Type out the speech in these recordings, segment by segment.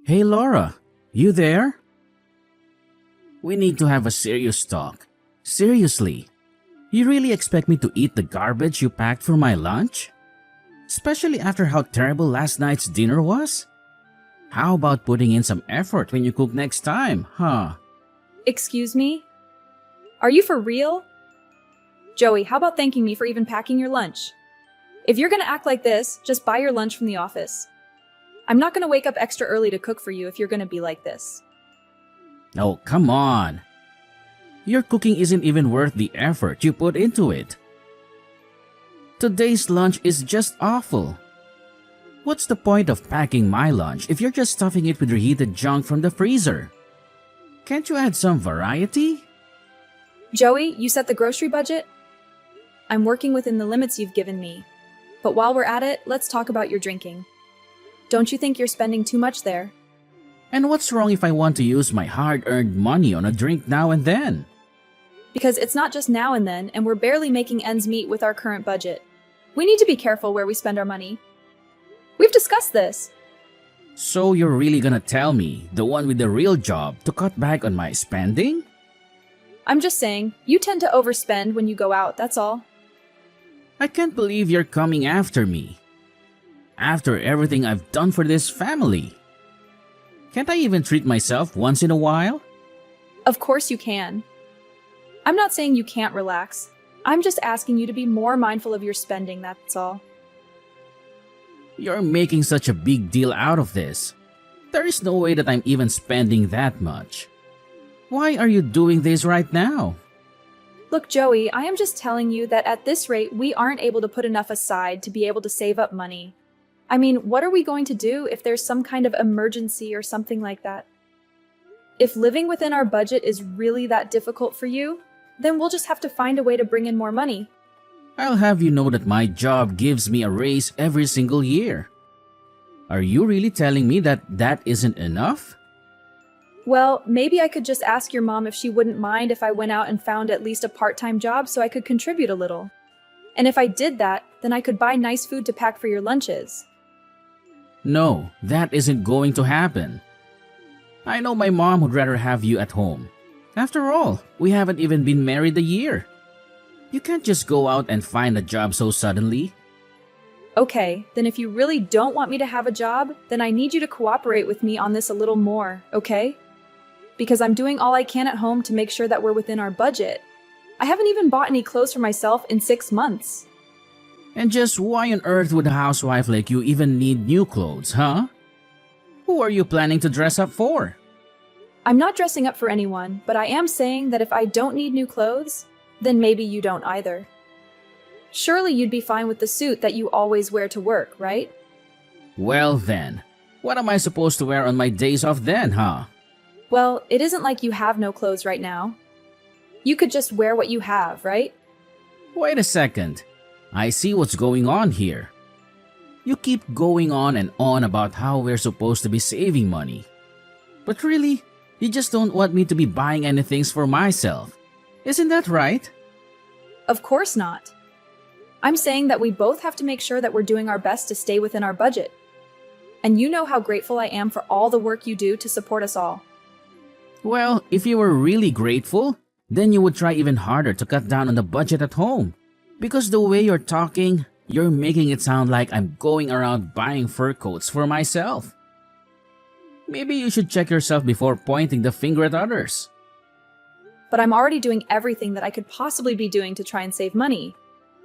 Hey Laura, you there? We need to have a serious talk. Seriously, you really expect me to eat the garbage you packed for my lunch? Especially after how terrible last night's dinner was? How about putting in some effort when you cook next time, huh? Excuse me? Are you for real? Joey, how about thanking me for even packing your lunch? If you're gonna act like this, just buy your lunch from the office. I'm not gonna wake up extra early to cook for you if you're gonna be like this. Oh, come on. Your cooking isn't even worth the effort you put into it. Today's lunch is just awful. What's the point of packing my lunch if you're just stuffing it with reheated junk from the freezer? Can't you add some variety? Joey, you set the grocery budget? I'm working within the limits you've given me. But while we're at it, let's talk about your drinking. Don't you think you're spending too much there? And what's wrong if I want to use my hard-earned money on a drink now and then? Because it's not just now and then, and we're barely making ends meet with our current budget. We need to be careful where we spend our money. We've discussed this. So you're really gonna tell me, the one with the real job, to cut back on my spending? I'm just saying, you tend to overspend when you go out, that's all. I can't believe you're coming after me. After everything I've done for this family. Can't I even treat myself once in a while? Of course you can. I'm not saying you can't relax. I'm just asking you to be more mindful of your spending, that's all. You're making such a big deal out of this. There is no way that I'm even spending that much. Why are you doing this right now? Look, Joey, I am just telling you that at this rate, we aren't able to put enough aside to be able to save up money. I mean, what are we going to do if there's some kind of emergency or something like that? If living within our budget is really that difficult for you, then we'll just have to find a way to bring in more money. I'll have you know that my job gives me a raise every single year. Are you really telling me that that isn't enough? Well, maybe I could just ask your mom if she wouldn't mind if I went out and found at least a part-time job so I could contribute a little. And if I did that, then I could buy nice food to pack for your lunches. No, that isn't going to happen. I know my mom would rather have you at home. After all, we haven't even been married a year. You can't just go out and find a job so suddenly. Okay, then if you really don't want me to have a job, then I need you to cooperate with me on this a little more, okay? Because I'm doing all I can at home to make sure that we're within our budget. I haven't even bought any clothes for myself in 6 months. And just why on earth would a housewife like you even need new clothes, huh? Who are you planning to dress up for? I'm not dressing up for anyone, but I am saying that if I don't need new clothes, then maybe you don't either. Surely you'd be fine with the suit that you always wear to work, right? Well then, what am I supposed to wear on my days off then, huh? Well, it isn't like you have no clothes right now. You could just wear what you have, right? Wait a second. I see what's going on here. You keep going on and on about how we're supposed to be saving money. But really, you just don't want me to be buying anything for myself. Isn't that right? Of course not. I'm saying that we both have to make sure that we're doing our best to stay within our budget. And you know how grateful I am for all the work you do to support us all. Well, if you were really grateful, then you would try even harder to cut down on the budget at home. Because the way you're talking, you're making it sound like I'm going around buying fur coats for myself. Maybe you should check yourself before pointing the finger at others. But I'm already doing everything that I could possibly be doing to try and save money.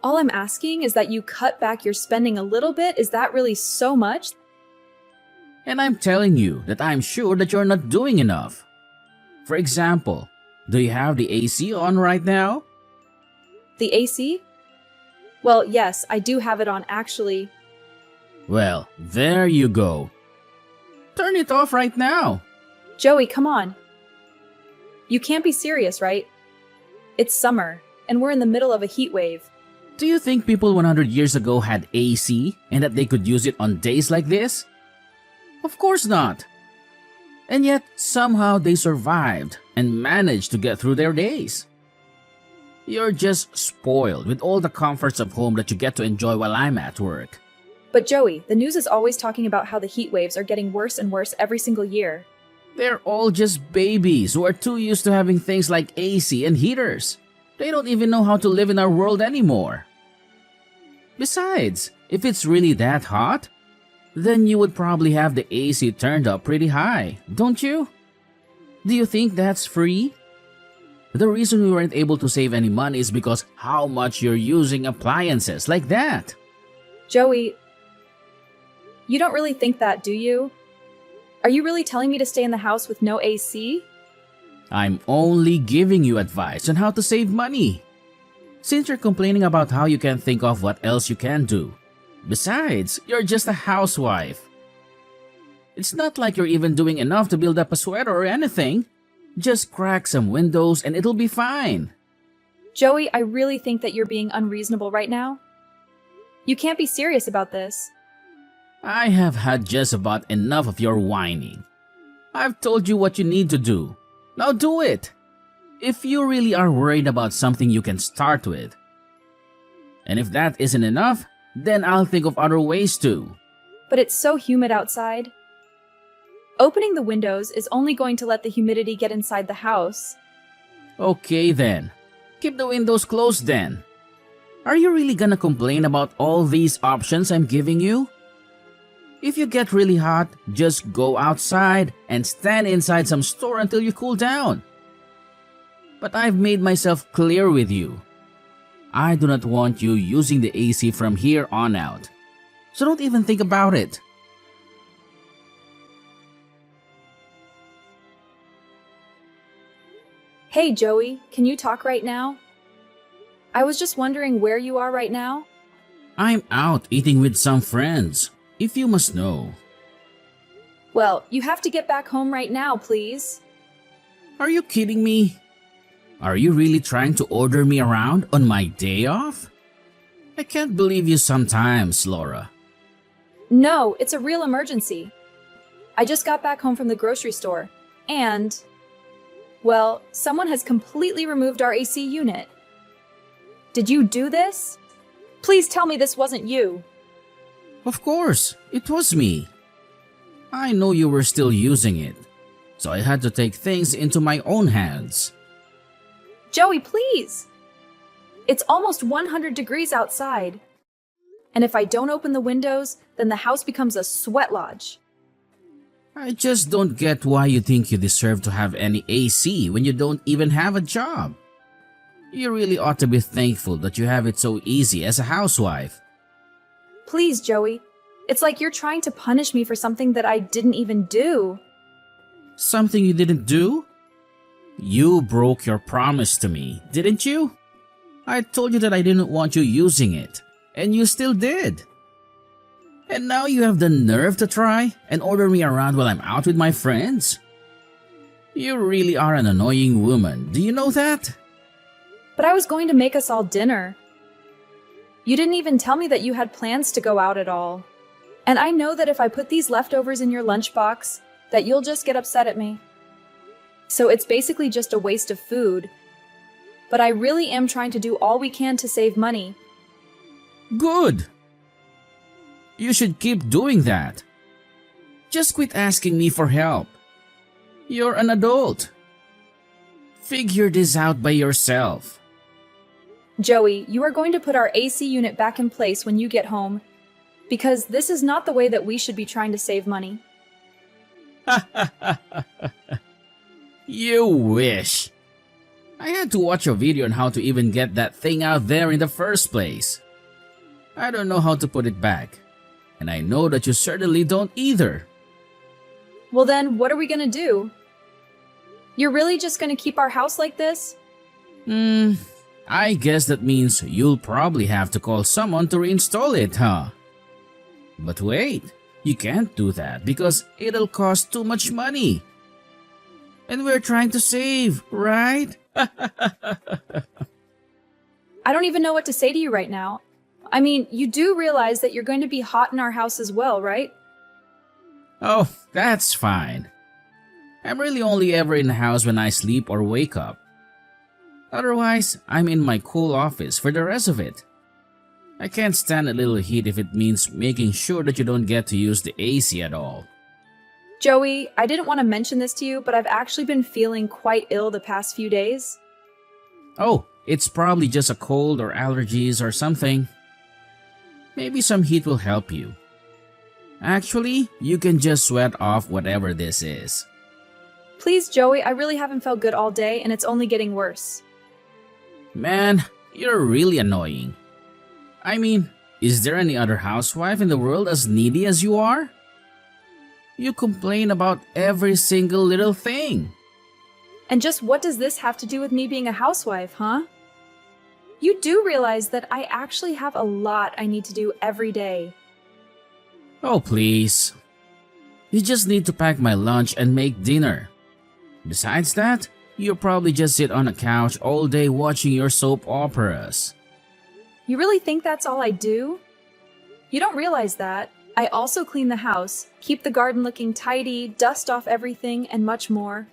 All I'm asking is that you cut back your spending a little bit. Is that really so much? And I'm telling you that I'm sure that you're not doing enough. For example, do you have the AC on right now? The AC? Well, yes, I do have it on actually. Well, there you go. Turn it off right now. Joey, come on. You can't be serious, right? It's summer, and we're in the middle of a heat wave. Do you think people 100 years ago had AC and that they could use it on days like this? Of course not. And yet, somehow they survived and managed to get through their days. You're just spoiled with all the comforts of home that you get to enjoy while I'm at work. But Joey, the news is always talking about how the heat waves are getting worse and worse every single year. They're all just babies who are too used to having things like AC and heaters. They don't even know how to live in our world anymore. Besides, if it's really that hot, then you would probably have the AC turned up pretty high, don't you? Do you think that's free? The reason we weren't able to save any money is because how much you're using appliances like that. Joey, you don't really think that, do you? Are you really telling me to stay in the house with no AC? I'm only giving you advice on how to save money. Since you're complaining about how you can't think of what else you can do. Besides, you're just a housewife. It's not like you're even doing enough to build up a sweater or anything. Just crack some windows and it'll be fine. Joey, I really think that you're being unreasonable right now. You can't be serious about this. I have had just about enough of your whining. I've told you what you need to do. Now do it. If you really are worried about something you can start with. And if that isn't enough, then I'll think of other ways too. But it's so humid outside. Opening the windows is only going to let the humidity get inside the house. Okay then. Keep the windows closed then. Are you really gonna complain about all these options I'm giving you? If you get really hot, just go outside and stand inside some store until you cool down. But I've made myself clear with you. I do not want you using the AC from here on out. So don't even think about it. Hey Joey, can you talk right now? I was just wondering where you are right now. I'm out eating with some friends, if you must know. Well, you have to get back home right now, please. Are you kidding me? Are you really trying to order me around on my day off? I can't believe you sometimes, Laura. No, it's a real emergency. I just got back home from the grocery store, and, well, someone has completely removed our AC unit. Did you do this? Please tell me this wasn't you. Of course, it was me. I know you were still using it, so I had to take things into my own hands. Joey, please! It's almost 100 degrees outside. And if I don't open the windows, then the house becomes a sweat lodge. I just don't get why you think you deserve to have any AC when you don't even have a job. You really ought to be thankful that you have it so easy as a housewife. Please, Joey. It's like you're trying to punish me for something that I didn't even do. Something you didn't do? You broke your promise to me, didn't you? I told you that I didn't want you using it, and you still did. And now you have the nerve to try and order me around while I'm out with my friends? You really are an annoying woman, do you know that? But I was going to make us all dinner. You didn't even tell me that you had plans to go out at all. And I know that if I put these leftovers in your lunchbox, that you'll just get upset at me. So it's basically just a waste of food. But I really am trying to do all we can to save money. Good. You should keep doing that. Just quit asking me for help. You're an adult. Figure this out by yourself. Joey, you are going to put our AC unit back in place when you get home, because this is not the way that we should be trying to save money. You wish. I had to watch a video on how to even get that thing out there in the first place. I don't know how to put it back, and I know that you certainly don't either. Well then, what are we gonna do? You're really just gonna keep our house like this? I guess that means you'll probably have to call someone to reinstall it, huh? But wait, you can't do that because it'll cost too much money. And we're trying to save, right? I don't even know what to say to you right now. I mean, you do realize that you're going to be hot in our house as well, right? Oh, that's fine. I'm really only ever in the house when I sleep or wake up. Otherwise, I'm in my cool office for the rest of it. I can't stand a little heat if it means making sure that you don't get to use the AC at all. Joey, I didn't want to mention this to you, but I've actually been feeling quite ill the past few days. Oh, it's probably just a cold or allergies or something. Maybe some heat will help you. Actually, you can just sweat off whatever this is. Please, Joey, I really haven't felt good all day and it's only getting worse. Man, you're really annoying. I mean, is there any other housewife in the world as needy as you are? You complain about every single little thing. And just what does this have to do with me being a housewife, huh? You do realize that I actually have a lot I need to do every day. Oh, please. You just need to pack my lunch and make dinner. Besides that, you'll probably just sit on a couch all day watching your soap operas. You really think that's all I do? You don't realize that. I also clean the house, keep the garden looking tidy, dust off everything, and much more.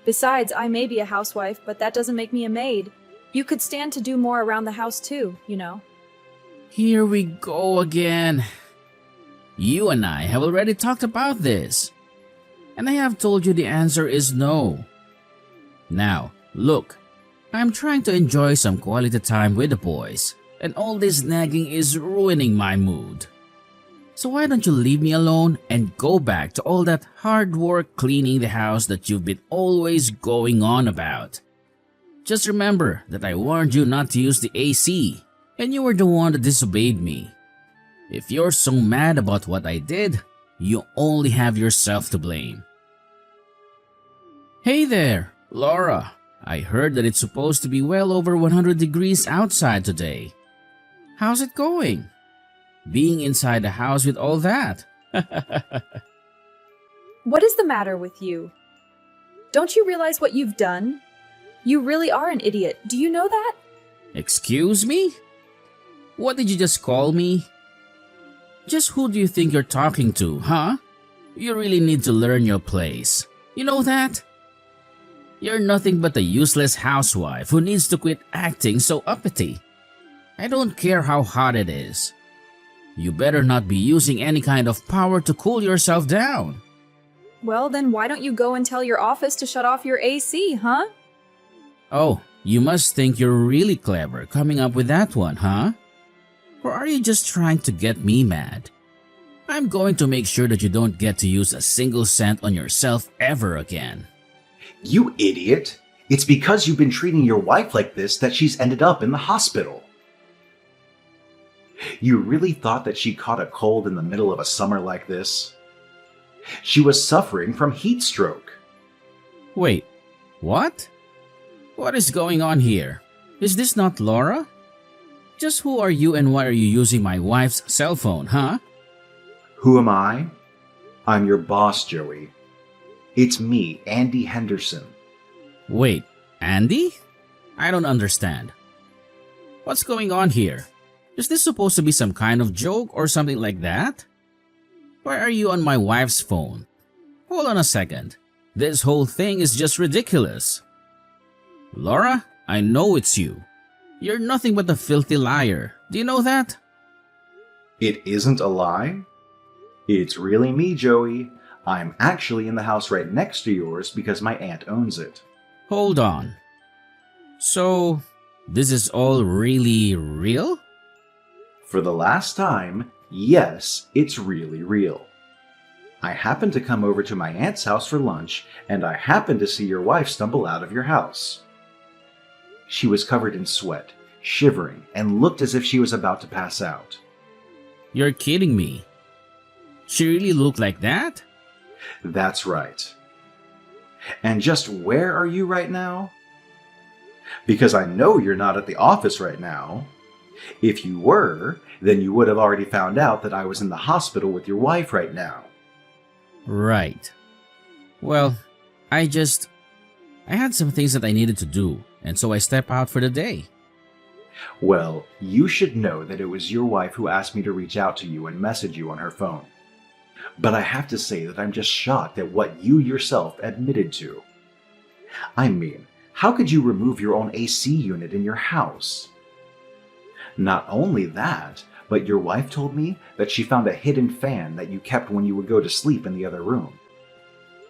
Besides, I may be a housewife, but that doesn't make me a maid. You could stand to do more around the house too, you know. Here we go again. You and I have already talked about this. And I have told you the answer is no. Now, look, I'm trying to enjoy some quality time with the boys, and all this nagging is ruining my mood. So why don't you leave me alone and go back to all that hard work cleaning the house that you've been always going on about? Just remember that I warned you not to use the AC, and you were the one that disobeyed me. If you're so mad about what I did, you only have yourself to blame. Hey there, Laura. I heard that it's supposed to be well over 100 degrees outside today. How's it going? Being inside the house with all that. What is the matter with you? Don't you realize what you've done? You really are an idiot. Do you know that? Excuse me? What did you just call me? Just who do you think you're talking to, huh? You really need to learn your place. You know that? You're nothing but a useless housewife who needs to quit acting so uppity. I don't care how hot it is. You better not be using any kind of power to cool yourself down. Well, then why don't you go and tell your office to shut off your AC, huh? Oh, you must think you're really clever coming up with that one, huh? Or are you just trying to get me mad? I'm going to make sure that you don't get to use a single cent on yourself ever again. You idiot! It's because you've been treating your wife like this that she's ended up in the hospital. You really thought that she caught a cold in the middle of a summer like this? She was suffering from heat stroke. Wait, what? What is going on here? Is this not Laura? Just who are you and why are you using my wife's cell phone, huh? Who am I? I'm your boss, Joey. It's me, Andy Henderson. Wait, Andy? I don't understand. What's going on here? Is this supposed to be some kind of joke or something like that? Why are you on my wife's phone? Hold on a second. This whole thing is just ridiculous. Laura, I know it's you. You're nothing but a filthy liar. Do you know that? It isn't a lie? It's really me, Joey. I'm actually in the house right next to yours because my aunt owns it. Hold on. So, this is all really real? For the last time, yes, it's really real. I happened to come over to my aunt's house for lunch, and I happened to see your wife stumble out of your house. She was covered in sweat, shivering, and looked as if she was about to pass out. You're kidding me. She really looked like that? That's right. And just where are you right now? Because I know you're not at the office right now. If you were, then you would have already found out that I was in the hospital with your wife right now. Right. Well, I had some things that I needed to do, and so I stepped out for the day. Well, you should know that it was your wife who asked me to reach out to you and message you on her phone. But I have to say that I'm just shocked at what you yourself admitted to. I mean, how could you remove your own AC unit in your house? Not only that, but your wife told me that she found a hidden fan that you kept when you would go to sleep in the other room.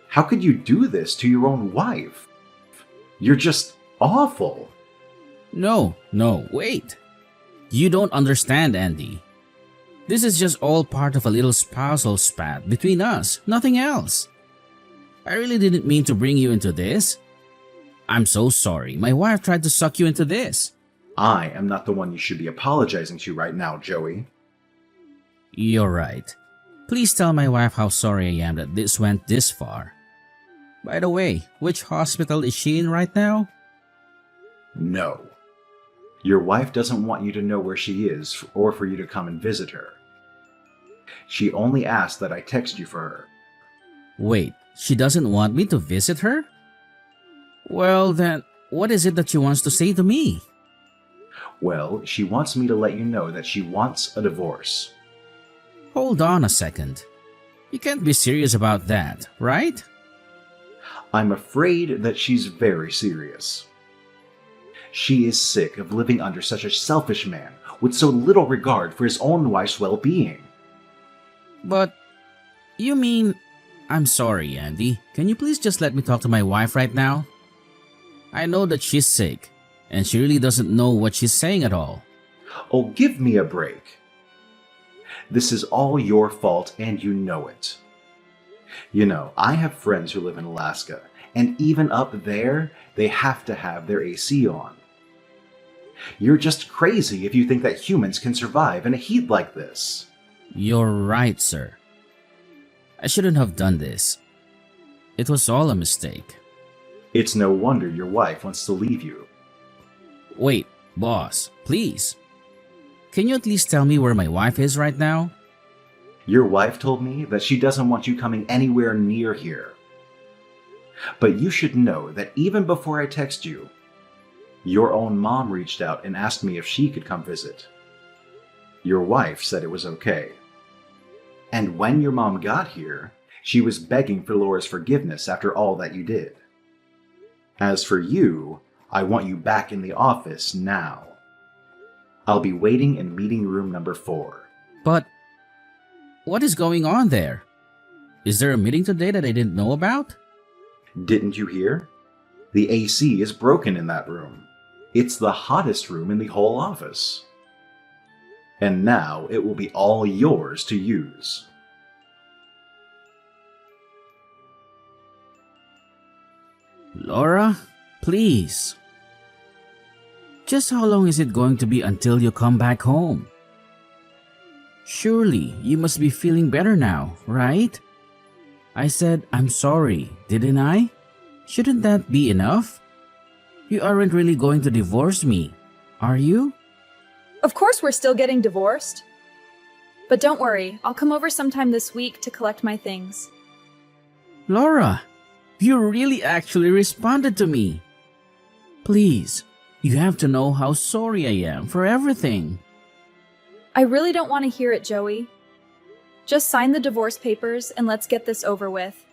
How could you do this to your own wife? You're just awful. No, wait. You don't understand, Andy. This is just all part of a little spousal spat between us, nothing else. I really didn't mean to bring you into this. I'm so sorry. My wife tried to suck you into this. I am not the one you should be apologizing to right now, Joey. You're right. Please tell my wife how sorry I am that this went this far. By the way, which hospital is she in right now? No. Your wife doesn't want you to know where she is or for you to come and visit her. She only asked that I text you for her. Wait, she doesn't want me to visit her? Well then, what is it that she wants to say to me? Well, she wants me to let you know that she wants a divorce. Hold on a second. You can't be serious about that, right? I'm afraid that she's very serious. She is sick of living under such a selfish man with so little regard for his own wife's well-being. But, you mean... I'm sorry, Andy. Can you please just let me talk to my wife right now? I know that she's sick, and she really doesn't know what she's saying at all. Oh, give me a break. This is all your fault, and you know it. You know, I have friends who live in Alaska, and even up there, they have to have their AC on. You're just crazy if you think that humans can survive in a heat like this. You're right, sir. I shouldn't have done this. It was all a mistake. It's no wonder your wife wants to leave you. Wait, boss, please. Can you at least tell me where my wife is right now? Your wife told me that she doesn't want you coming anywhere near here. But you should know that even before I text you, your own mom reached out and asked me if she could come visit. Your wife said it was okay. And when your mom got here, she was begging for Laura's forgiveness after all that you did. As for you, I want you back in the office now. I'll be waiting in meeting room number 4. But what is going on there? Is there a meeting today that I didn't know about? Didn't you hear? The AC is broken in that room. It's the hottest room in the whole office. And now it will be all yours to use. Laura, please. Just how long is it going to be until you come back home? Surely you must be feeling better now, right? I said I'm sorry, didn't I? Shouldn't that be enough? You aren't really going to divorce me, are you? Of course we're still getting divorced. But don't worry, I'll come over sometime this week to collect my things. Laura, you really actually responded to me. Please, you have to know how sorry I am for everything. I really don't want to hear it, Joey. Just sign the divorce papers and let's get this over with.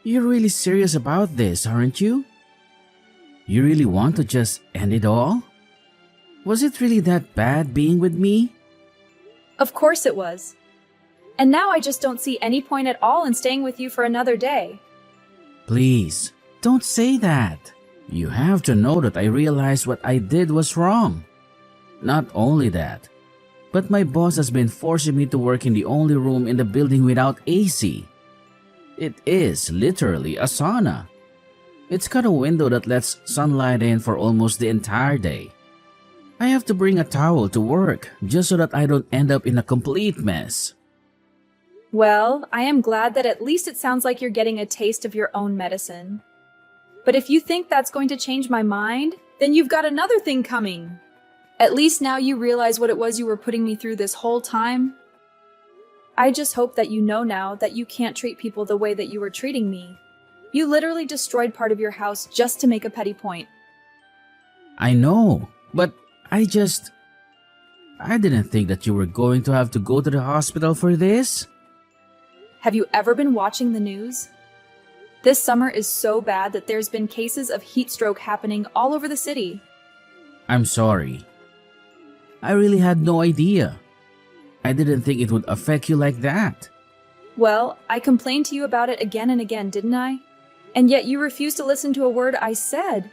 You're really serious about this, aren't you? You really want to just end it all? Was it really that bad being with me? Of course it was. And now I just don't see any point at all in staying with you for another day. Please, don't say that. You have to know that I realized what I did was wrong. Not only that, but my boss has been forcing me to work in the only room in the building without AC. It is literally a sauna. It's got a window that lets sunlight in for almost the entire day. I have to bring a towel to work just so that I don't end up in a complete mess. Well, I am glad that at least it sounds like you're getting a taste of your own medicine. But if you think that's going to change my mind, then you've got another thing coming. At least now you realize what it was you were putting me through this whole time. I just hope that you know now that you can't treat people the way that you were treating me. You literally destroyed part of your house just to make a petty point. I know, but I didn't think that you were going to have to go to the hospital for this. Have you ever been watching the news? This summer is so bad that there's been cases of heat stroke happening all over the city. I'm sorry. I really had no idea. I didn't think it would affect you like that. Well, I complained to you about it again and again, didn't I? And yet you refused to listen to a word I said.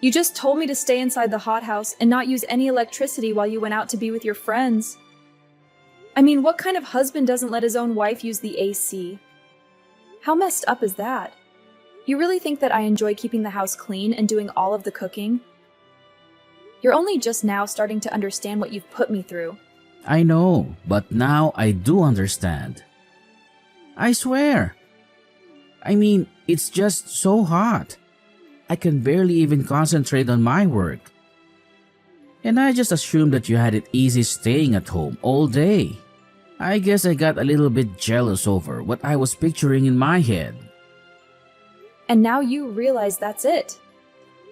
You just told me to stay inside the hothouse and not use any electricity while you went out to be with your friends. I mean, what kind of husband doesn't let his own wife use the AC? How messed up is that? You really think that I enjoy keeping the house clean and doing all of the cooking? You're only just now starting to understand what you've put me through. I know, but now I do understand. I swear. I mean, it's just so hot. I can barely even concentrate on my work. And I just assumed that you had it easy staying at home all day. I guess I got a little bit jealous over what I was picturing in my head. And now you realize that's it.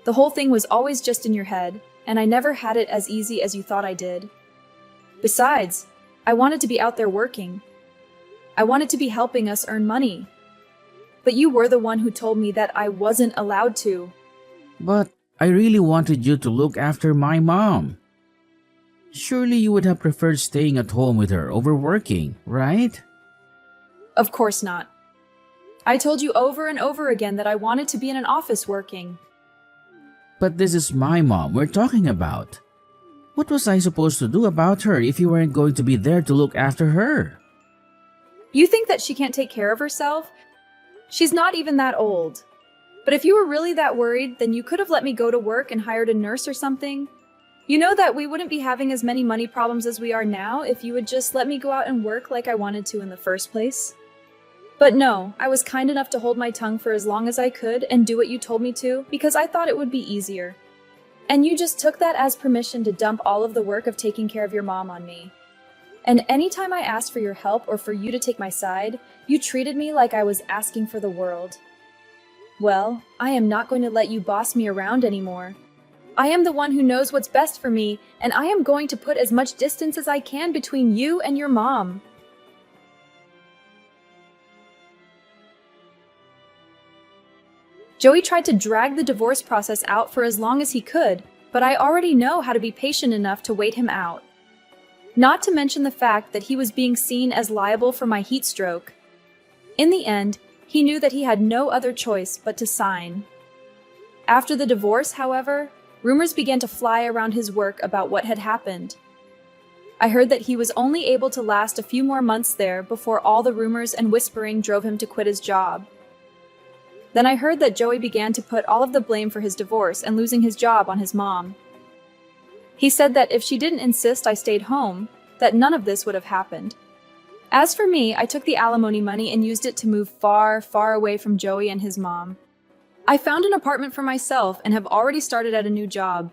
The whole thing was always just in your head, and I never had it as easy as you thought I did. Besides, I wanted to be out there working. I wanted to be helping us earn money. But you were the one who told me that I wasn't allowed to. But I really wanted you to look after my mom. Surely you would have preferred staying at home with her over working, right? Of course not. I told you over and over again that I wanted to be in an office working. But this is my mom we're talking about. What was I supposed to do about her if you weren't going to be there to look after her? You think that she can't take care of herself? She's not even that old. But if you were really that worried, then you could have let me go to work and hired a nurse or something. You know that we wouldn't be having as many money problems as we are now if you would just let me go out and work like I wanted to in the first place. But no, I was kind enough to hold my tongue for as long as I could and do what you told me to because I thought it would be easier. And you just took that as permission to dump all of the work of taking care of your mom on me. And anytime I asked for your help or for you to take my side, you treated me like I was asking for the world. Well, I am not going to let you boss me around anymore. I am the one who knows what's best for me, and I am going to put as much distance as I can between you and your mom. Joey tried to drag the divorce process out for as long as he could, but I already know how to be patient enough to wait him out. Not to mention the fact that he was being seen as liable for my heat stroke. In the end, he knew that he had no other choice but to sign. After the divorce, however, rumors began to fly around his work about what had happened. I heard that he was only able to last a few more months there before all the rumors and whispering drove him to quit his job. Then I heard that Joey began to put all of the blame for his divorce and losing his job on his mom. He said that if she didn't insist I stayed home, that none of this would have happened. As for me, I took the alimony money and used it to move far, far away from Joey and his mom. I found an apartment for myself and have already started at a new job.